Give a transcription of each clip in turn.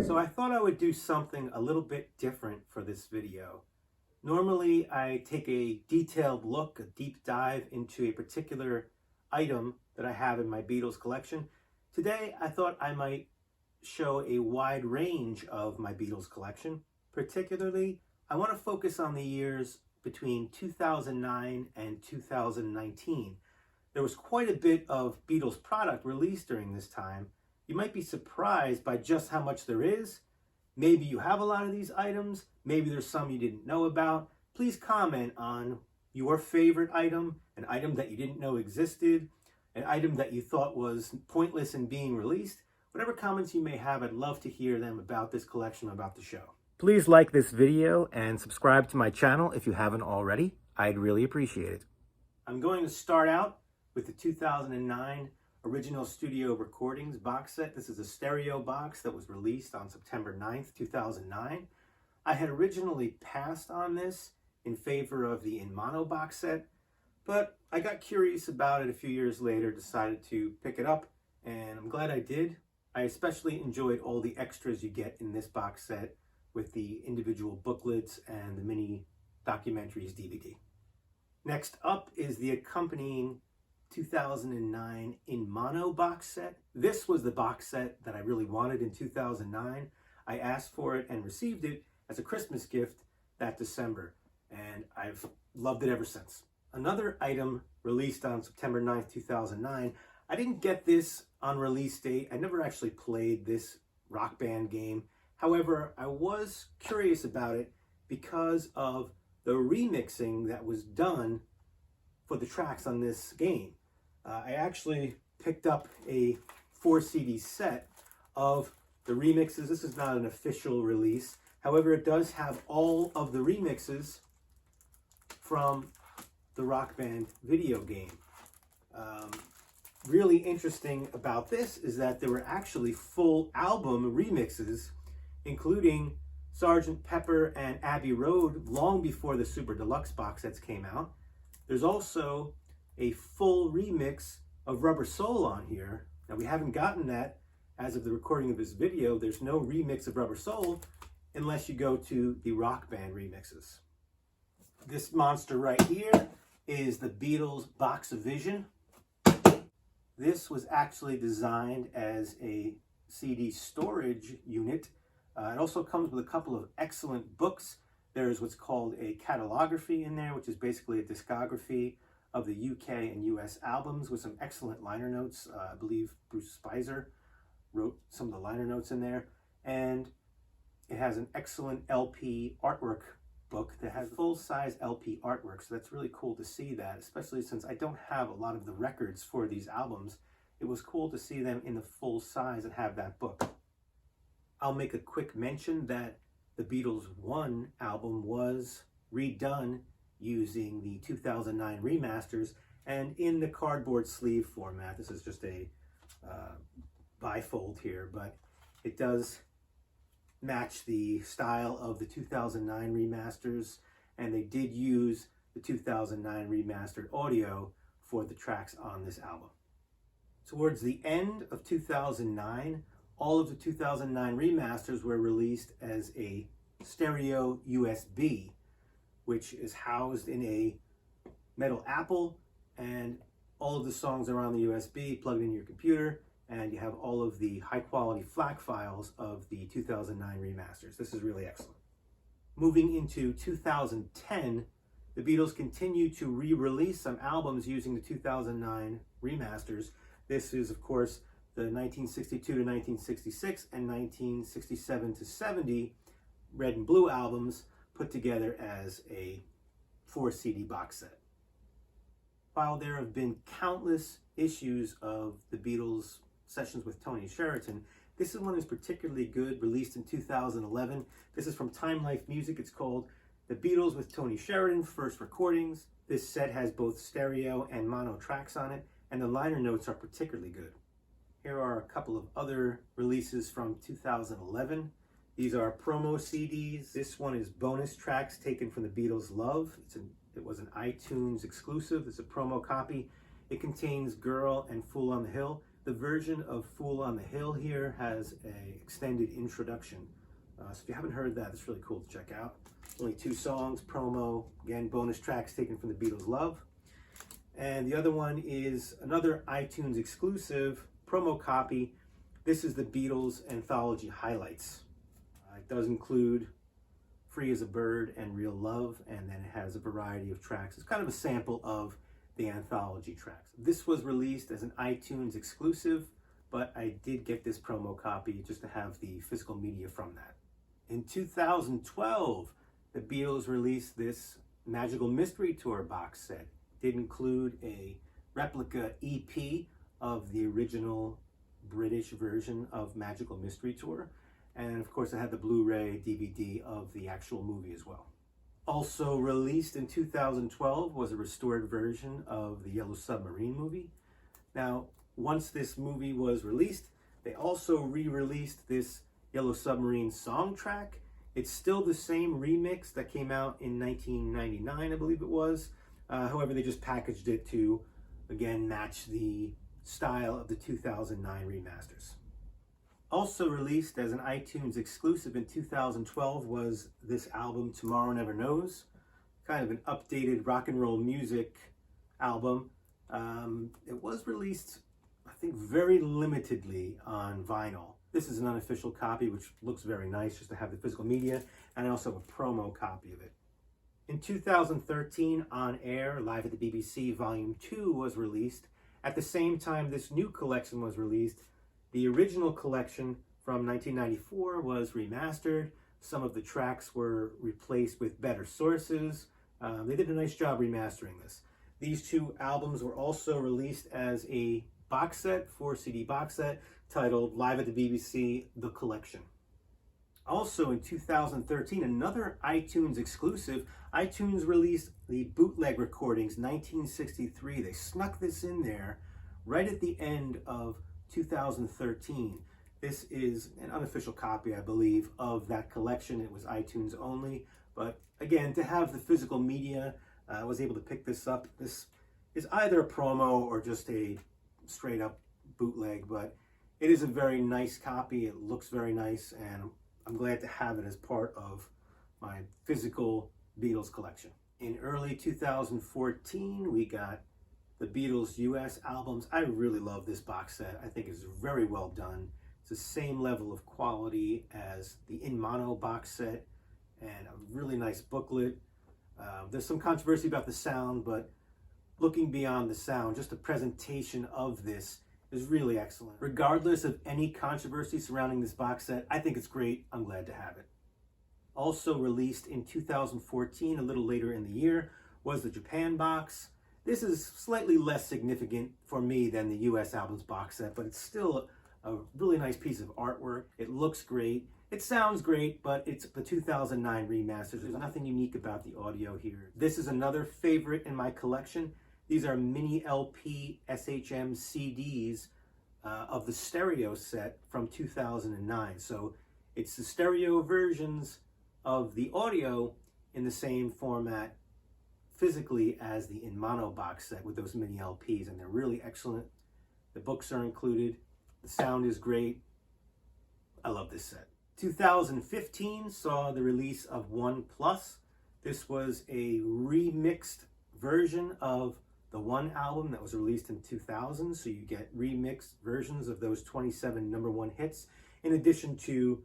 So I thought I would do something a little bit different for this video. Normally I take a detailed look, a deep dive into a particular item that I have in my Beatles collection. Today I thought I might show a wide range of my Beatles collection. Particularly, I want to focus on the years between 2009 and 2019. There was quite a bit of Beatles product released during this time. You might be surprised by just how much there is. Maybe you have a lot of these items. Maybe there's some you didn't know about. Please comment on your favorite item, an item that you didn't know existed, an item that you thought was pointless in being released. Whatever comments you may have, I'd love to hear them about this collection, about the show. Please like this video and subscribe to my channel if you haven't already. I'd really appreciate it. I'm going to start out with the 2009 Original Studio Recordings box set. This is a stereo box that was released on September 9th, 2009. I had originally passed on this in favor of the in mono box set, but I got curious about it a few years later, decided to pick it up, and I'm glad I did. I especially enjoyed all the extras you get in this box set with the individual booklets and the mini documentaries DVD. Next up is the accompanying 2009 in mono box set. This was the box set that I really wanted in 2009. I asked for it and received it as a Christmas gift that December, and I've loved it ever since. Another item released on September 9th, 2009. I didn't get this on release date. I never actually played this Rock Band game. However, I was curious about it because of the remixing that was done for the tracks on this game. I actually picked up a 4 CD set of the remixes. This is not an official release. However, it does have all of the remixes from the Rock Band video game. Really interesting about this is that there were actually full album remixes, including Sgt. Pepper and Abbey Road, long before the Super Deluxe box sets came out. There's also a full remix of Rubber Soul on here. Now, we haven't gotten that as of the recording of this video. There's no remix of Rubber Soul unless you go to the Rock Band remixes. This monster right here is the Beatles Box of Vision. This was actually designed as a CD storage unit. It also comes with a couple of excellent books. There's what's called a catalography in there, which is basically a discography of the UK and US albums with some excellent liner notes. I believe Bruce Spicer wrote some of the liner notes in there. And it has an excellent LP artwork book that has full-size LP artwork. So that's really cool to see that, especially since I don't have a lot of the records for these albums. It was cool to see them in the full size and have that book. I'll make a quick mention that the Beatles 1 album was redone using the 2009 remasters and in the cardboard sleeve format. This is just a bifold here, but it does match the style of the 2009 remasters, and they did use the 2009 remastered audio for the tracks on this album. Towards the end of 2009, all of the 2009 remasters were released as a stereo USB, which is housed in a metal apple, and all of the songs are on the USB plugged in your computer, and you have all of the high quality FLAC files of the 2009 remasters. This is really excellent. Moving into 2010, the Beatles continued to re-release some albums using the 2009 remasters. This is, of course, the 1962 to 1966 and 1967 to 70 Red and Blue albums put together as a 4 CD box set. While there have been countless issues of the Beatles sessions with Tony Sheridan, this is one that's particularly good, released in 2011. This is from Time Life Music. It's called The Beatles with Tony Sheridan, First Recordings. This set has both stereo and mono tracks on it, and the liner notes are particularly good. Here are a couple of other releases from 2011. These are promo CDs. This one is bonus tracks taken from the Beatles' Love. It was an iTunes exclusive. It's a promo copy. It contains Girl and Fool on the Hill. The version of Fool on the Hill here has an extended introduction. So if you haven't heard that, it's really cool to check out. Only 2 songs, promo, again, bonus tracks taken from the Beatles' Love. And the other one is another iTunes exclusive promo copy. This is the Beatles Anthology Highlights. It does include Free as a Bird and Real Love, and then it has a variety of tracks. It's kind of a sample of the anthology tracks. This was released as an iTunes exclusive, but I did get this promo copy just to have the physical media from that. In 2012, the Beatles released this Magical Mystery Tour box set. It did include a replica EP of the original British version of Magical Mystery Tour. And of course, I had the Blu-ray DVD of the actual movie as well. Also released in 2012 was a restored version of the Yellow Submarine movie. Now, once this movie was released, they also re-released this Yellow Submarine Songtrack. It's still the same remix that came out in 1999, I believe it was. However, they just packaged it to, again, match the style of the 2009 remasters. Also released as an iTunes exclusive in 2012 was this album, Tomorrow Never Knows. Kind of an updated rock and roll music album. It was released, I think, very limitedly on vinyl. This is an unofficial copy, which looks very nice just to have the physical media, and I also have a promo copy of it. In 2013, On Air, Live at the BBC, Volume 2 was released. At the same time this new collection was released, the original collection from 1994 was remastered. Some of the tracks were replaced with better sources. They did a nice job remastering this. These 2 albums were also released as a box set, 4-CD box set, titled Live at the BBC, The Collection. Also in 2013, another iTunes exclusive, iTunes released the Bootleg Recordings 1963. They snuck this in there right at the end of 2013. This is an unofficial copy, I believe, of that collection. It was iTunes only, but again, to have the physical media, I was able to pick this up. This is either a promo or just a straight up bootleg, but it is a very nice copy. It looks very nice, and I'm glad to have it as part of my physical Beatles collection. In early 2014, we got the Beatles US albums. I really love this box set. I think it's very well done. It's the same level of quality as the In Mono box set, and a really nice booklet. There's some controversy about the sound, but looking beyond the sound, just the presentation of this is really excellent. Regardless of any controversy surrounding this box set, I think it's great. I'm glad to have it. Also released in 2014, a little later in the year, was the Japan box. This is slightly less significant for me than the US albums box set, but it's still a really nice piece of artwork. It looks great. It sounds great, but it's the 2009 remaster. There's nothing unique about the audio here. This is another favorite in my collection. These are mini LP SHM-CDs of the stereo set from 2009. So it's the stereo versions of the audio in the same format physically as the In Mono box set with those mini LPs, and they're really excellent. The books are included. The sound is great. I love this set. 2015 saw the release of One Plus. This was a remixed version of the One album that was released in 2000, so you get remixed versions of those 27 #1 hits, in addition to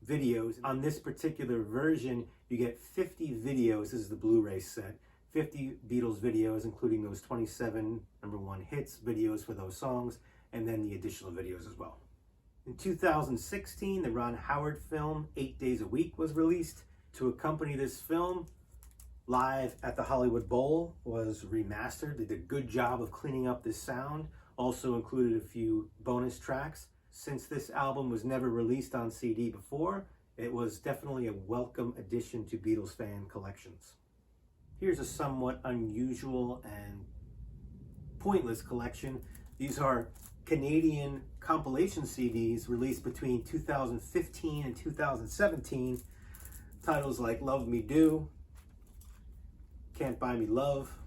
videos. On this particular version, you get 50 videos. This is the Blu-ray set. 50 Beatles videos, including those 27 #1 hits videos for those songs, and then the additional videos as well. In 2016, the Ron Howard film, 8 Days a Week, was released. To accompany this film, Live at the Hollywood Bowl was remastered. They did a good job of cleaning up this sound. Also included a few bonus tracks. Since this album was never released on CD before, it was definitely a welcome addition to Beatles fan collections. Here's a somewhat unusual and pointless collection. These are Canadian compilation CDs released between 2015 and 2017. Titles like Love Me Do, Can't Buy Me Love,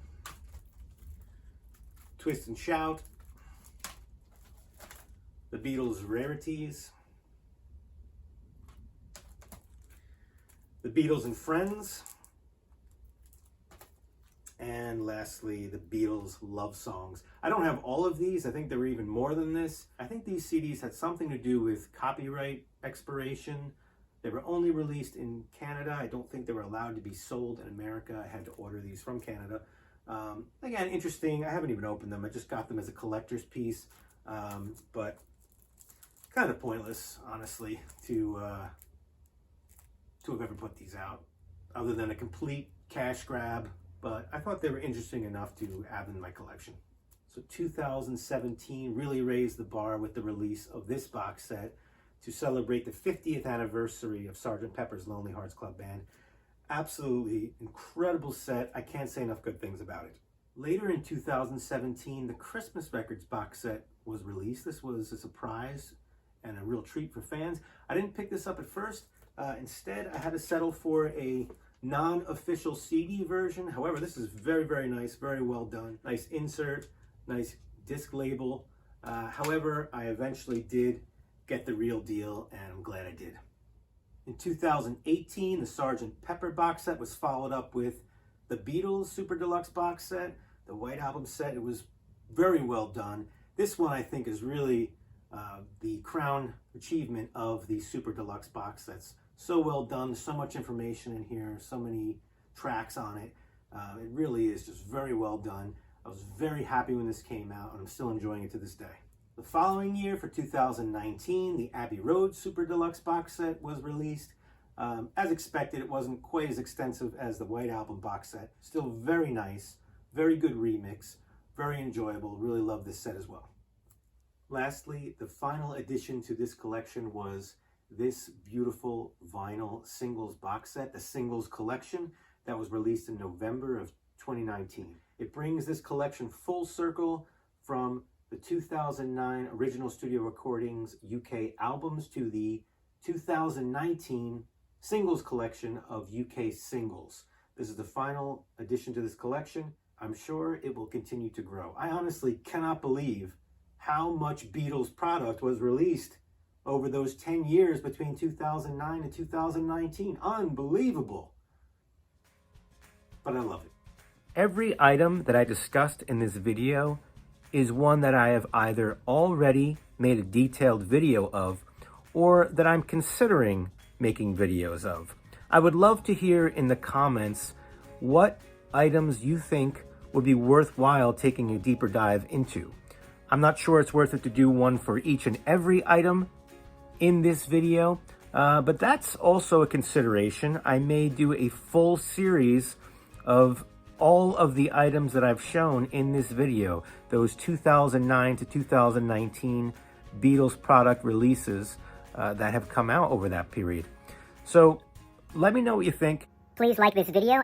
Twist and Shout, the Beatles Rarities, the Beatles and Friends, and lastly, the Beatles Love Songs. I don't have all of these. I think there were even more than this. I think these CDs had something to do with copyright expiration. They were only released in Canada. I don't think they were allowed to be sold in America. I had to order these from Canada. Again, interesting. I haven't even opened them. I just got them as a collector's piece, but kind of pointless, honestly, to have ever put these out, other than a complete cash grab. But I thought they were interesting enough to add them in my collection. So 2017 really raised the bar with the release of this box set to celebrate the 50th anniversary of Sgt. Pepper's Lonely Hearts Club Band. Absolutely incredible set. I can't say enough good things about it. Later in 2017, the Christmas Records box set was released. This was a surprise and a real treat for fans. I didn't pick this up at first. Instead, I had to settle for a non-official CD version. However, this is very, very nice, very well done. Nice insert, nice disc label. However, I eventually did get the real deal, and I'm glad I did. In 2018, the Sgt. Pepper box set was followed up with the Beatles Super Deluxe box set, the White Album set. It was very well done. This one, I think, is really the crown achievement of the Super Deluxe box sets. So well done, so much information in here, so many tracks on it. It really is just very well done. I was very happy when this came out, and I'm still enjoying it to this day. The following year, for 2019, the Abbey Road Super Deluxe box set was released. As expected, it wasn't quite as extensive as the White Album box set. Still very nice, very good remix, very enjoyable. Really love this set as well. Lastly, the final addition to this collection was this beautiful vinyl singles box set, the Singles Collection, that was released in November of 2019. It brings this collection full circle from the 2009 original studio recordings UK albums to the 2019 singles collection of UK singles. This is the final addition to this collection. I'm sure it will continue to grow. I honestly cannot believe how much Beatles product was released over those 10 years between 2009 and 2019. Unbelievable. But I love it. Every item that I discussed in this video is one that I have either already made a detailed video of or that I'm considering making videos of. I would love to hear in the comments what items you think would be worthwhile taking a deeper dive into. I'm not sure it's worth it to do one for each and every item in this video, but that's also a consideration. I may do a full series of all of the items that I've shown in this video, those 2009 to 2019 Beatles product releases that have come out over that period. So let me know what you think. Please like this video.